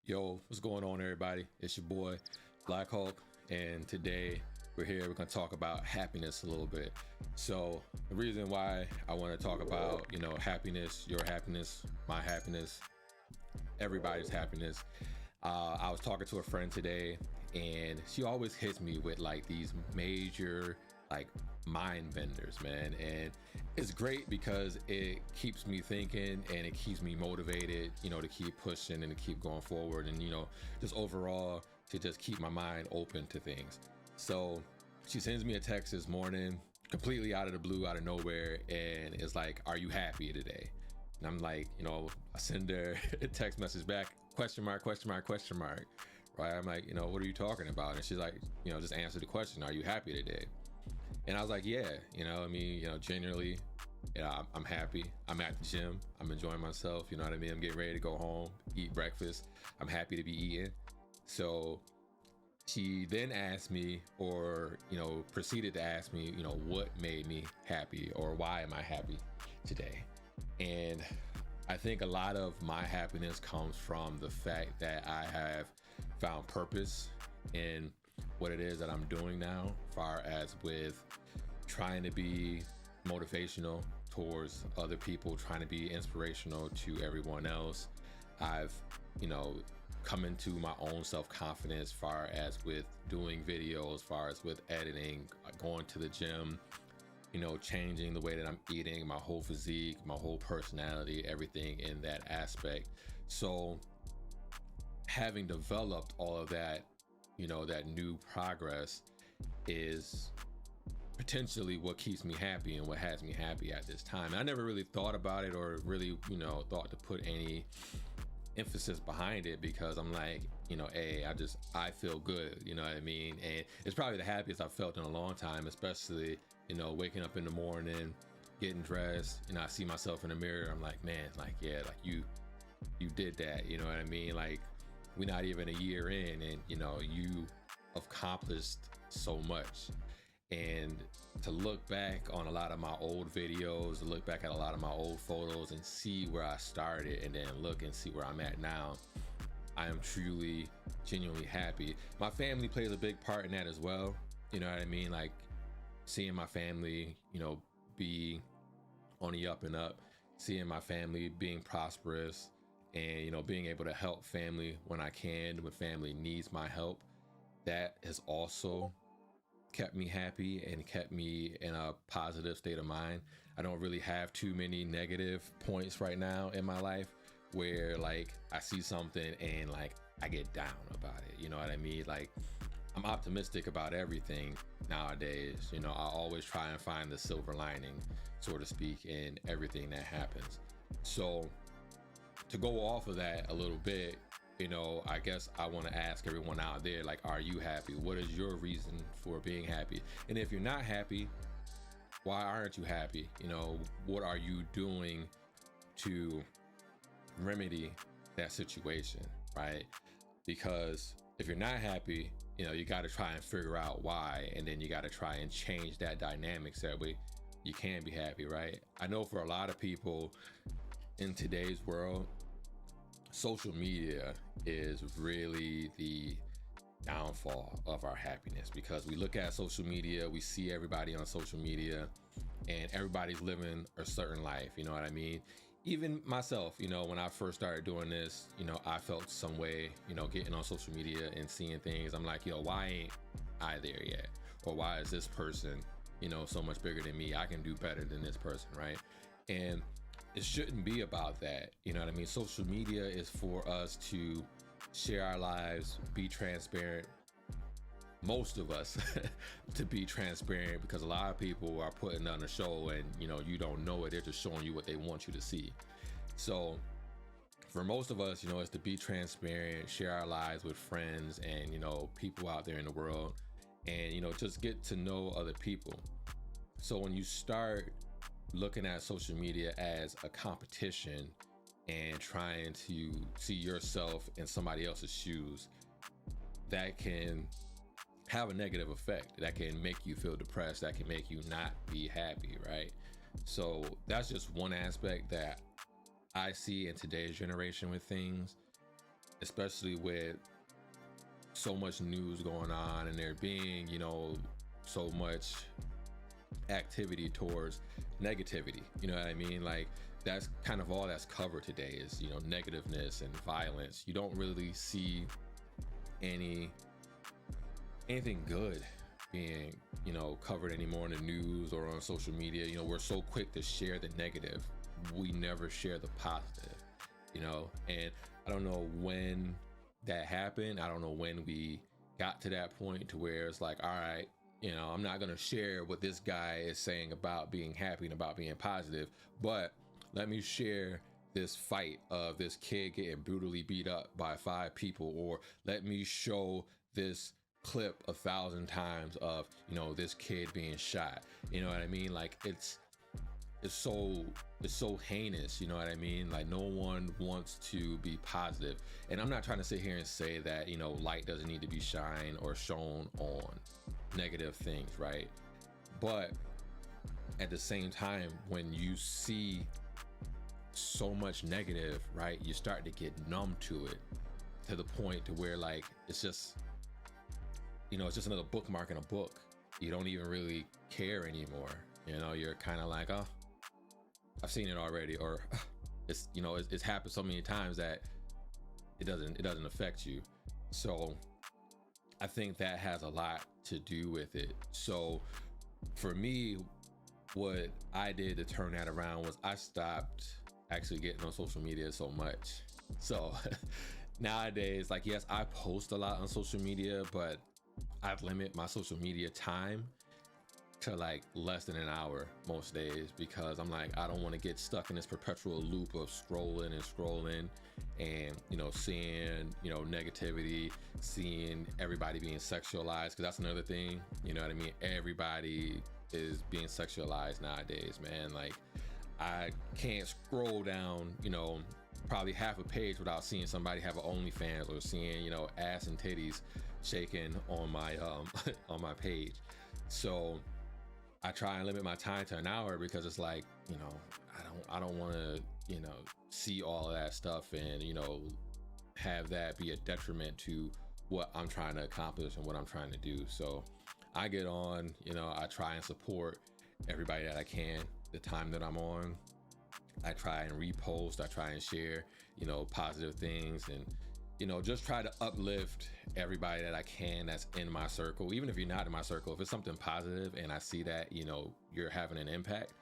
Yo, what's going on, everybody? It's your boy, Black Hulk, and today we're going to talk about happiness a little bit. So the reason why I want to talk about, happiness, your happiness, my happiness, everybody's happiness. I was talking to a friend today, and she always hits me with like these major mind benders, man. And it's great because it keeps me thinking and it keeps me motivated, to keep pushing and to keep going forward, and just overall to just keep my mind open to things. So she sends me a text this morning, completely out of the blue, out of nowhere, and it's like, "Are you happy today?" And I'm like, I send her a text message back, question mark, question mark, question mark, right? I'm like, what are you talking about? And she's like, just answer the question, "Are you happy today?" And I was like, yeah, genuinely, I'm happy. I'm at the gym. I'm enjoying myself. You know what I mean? I'm getting ready to go home, eat breakfast. I'm happy to be eating. So she then asked me, or, proceeded to ask me, what made me happy, or why am I happy today? And I think a lot of my happiness comes from the fact that I have found purpose in what it is that I'm doing now, far as with trying to be motivational towards other people, trying to be inspirational to everyone else. I've, come into my own self-confidence, far as with doing videos, far as with editing, going to the gym, changing the way that I'm eating, my whole physique, my whole personality, everything in that aspect. So having developed all of that, that new progress is potentially what keeps me happy and what has me happy at this time. And I never really thought about it, or really, thought to put any emphasis behind it, because I'm like, hey, I feel good, you know what I mean? And it's probably the happiest I've felt in a long time, especially, waking up in the morning, getting dressed, I see myself in the mirror. I'm like, man, you did that, you know what I mean? Like, we're not even a year in, and you accomplished so much. And to look back on a lot of my old videos, to look back at a lot of my old photos and see where I started, and then look and see where I'm at now, I am truly, genuinely happy. My family plays a big part in that as well. You know what I mean? Like, seeing my family, be on the up and up, seeing my family being prosperous, and being able to help family when I can, when family needs my help, that has also kept me happy and kept me in a positive state of mind. I don't really have too many negative points right now in my life where I see something and I get down about it. You know what I mean? Like, I'm optimistic about everything nowadays. I always try and find the silver lining, so to speak, in everything that happens. So to go off of that a little bit, I guess I want to ask everyone out there, are you happy? What is your reason for being happy? And if you're not happy, why aren't you happy? What are you doing to remedy that situation, right? Because if you're not happy, you got to try and figure out why, and then you got to try and change that dynamic so that way you can be happy, right? I know for a lot of people in today's world, social media is really the downfall of our happiness, because we look at social media, we see everybody on social media, and everybody's living a certain life. You know what I mean? Even myself, when I first started doing this, I felt some way, getting on social media and seeing things. I'm like, why ain't I there yet? Or why is this person, so much bigger than me? I can do better than this person, right? And it shouldn't be about that. You know what I mean? Social media is for us to share our lives, be transparent. Most of us to be transparent, because a lot of people are putting on a show and, you don't know it. They're just showing you what they want you to see. So for most of us, it's to be transparent, share our lives with friends and, people out there in the world, and, just get to know other people. So when you start looking at social media as a competition and trying to see yourself in somebody else's shoes, that can have a negative effect. That can make you feel depressed. That can make you not be happy, right? So that's just one aspect that I see in today's generation with things. especially with so much news going on and there being, so much activity towards negativity. You know what I mean? Like, that's kind of all that's covered today is, negativeness and violence. You don't really see anything good being, covered anymore in the news or on social media. We're so quick to share the negative. We never share the positive, and I don't know when that happened. I don't know when we got to that point to where it's like, all right, I'm not going to share what this guy is saying about being happy and about being positive, but let me share this fight of this kid getting brutally beat up by 5 people, or let me show this clip 1,000 times of, this kid being shot. You know what I mean? Like, it's so heinous. You know what I mean? Like, no one wants to be positive. And I'm not trying to sit here and say that, light doesn't need to be shined or shown on negative things, right? But at the same time, when you see so much negative, right, you start to get numb to it, to the point to where, like, it's just another bookmark in a book. You don't even really care anymore. You're kind of like, oh, I've seen it already, or it's it's happened so many times that it doesn't affect you. So I think that has a lot to do with it. So for me, what I did to turn that around was I stopped actually getting on social media so much. So nowadays, like, yes, I post a lot on social media, but I limit my social media time to like less than an hour most days, because I'm like, I don't want to get stuck in this perpetual loop of scrolling and seeing negativity, seeing everybody being sexualized, because that's another thing. You know what I mean? Everybody is being sexualized nowadays, man. Like, I can't scroll down probably half a page without seeing somebody have an OnlyFans or seeing ass and titties shaking on my on my page. So I try and limit my time to an hour, because it's like, I don't want to see all of that stuff and have that be a detriment to what I'm trying to accomplish and what I'm trying to do. So I get on, I try and support everybody that I can. The time that I'm on, I try and repost, I try and share positive things, and just try to uplift everybody that I can that's in my circle. Even if you're not in my circle, if it's something positive and I see that you're having an impact,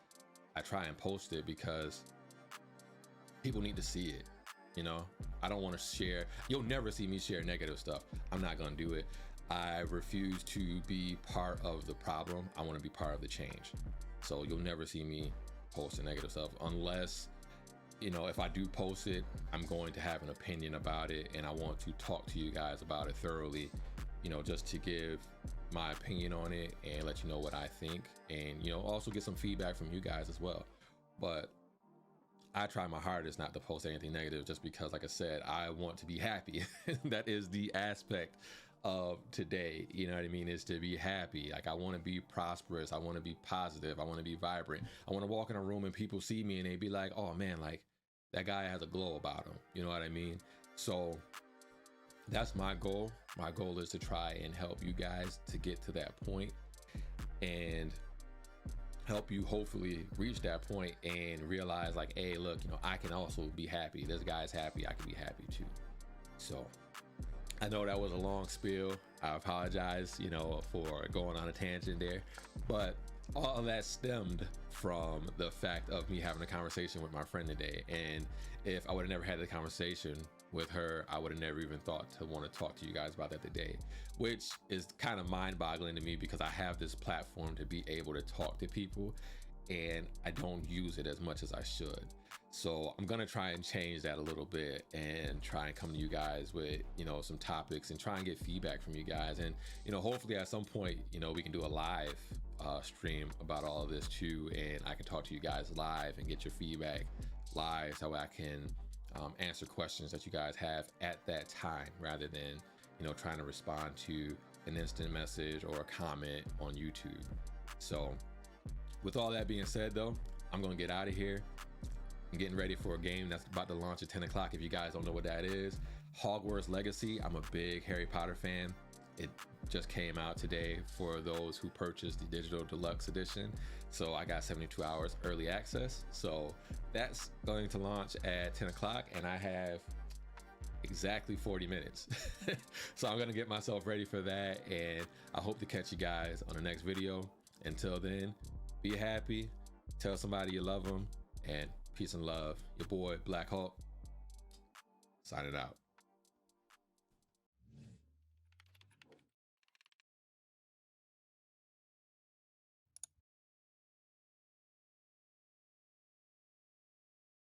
I try and post it, because people need to see it. I don't want to share. You'll never see me share negative stuff. I'm not going to do it. I refuse to be part of the problem. I want to be part of the change. So you'll never see me posting negative stuff unless, if I do post it, I'm going to have an opinion about it, and I want to talk to you guys about it thoroughly, just to give my opinion on it and let you know what I think, and, also get some feedback from you guys as well. But I try my hardest not to post anything negative, just because, like I said, I want to be happy. That is the aspect of today, you know what I mean, is to be happy. Like, I want to be prosperous, I want to be positive, I want to be vibrant. I want to walk in a room and people see me and they be like, oh man, like, that guy has a glow about him, you know what I mean? So that's my goal. My goal is to try and help you guys to get to that point, and help you hopefully reach that point and realize, like, hey, look, I can also be happy. This guy's happy, I can be happy too. So I know that was a long spiel. I apologize, for going on a tangent there, but all of that stemmed from the fact of me having a conversation with my friend today. And if I would have never had the conversation with her, I would have never even thought to want to talk to you guys about that today, which is kind of mind-boggling to me, because I have this platform to be able to talk to people and I don't use it as much as I should. So I'm gonna try and change that a little bit and try and come to you guys with some topics and try and get feedback from you guys, and hopefully at some point we can do a live stream about all of this too, and I can talk to you guys live and get your feedback live, so I can answer questions that you guys have at that time, rather than trying to respond to an instant message or a comment on YouTube. So with all that being said, though, I'm gonna get out of here. I'm getting ready for a game that's about to launch at 10 o'clock. If you guys don't know what that is, Hogwarts Legacy. I'm a big Harry Potter fan. It just came out today for those who purchased the digital deluxe edition. So I got 72 hours early access. So that's going to launch at 10 o'clock and I have exactly 40 minutes. So I'm gonna get myself ready for that, and I hope to catch you guys on the next video. Until then, be happy, tell somebody you love them, and peace and love. Your boy Black Hulk signing out.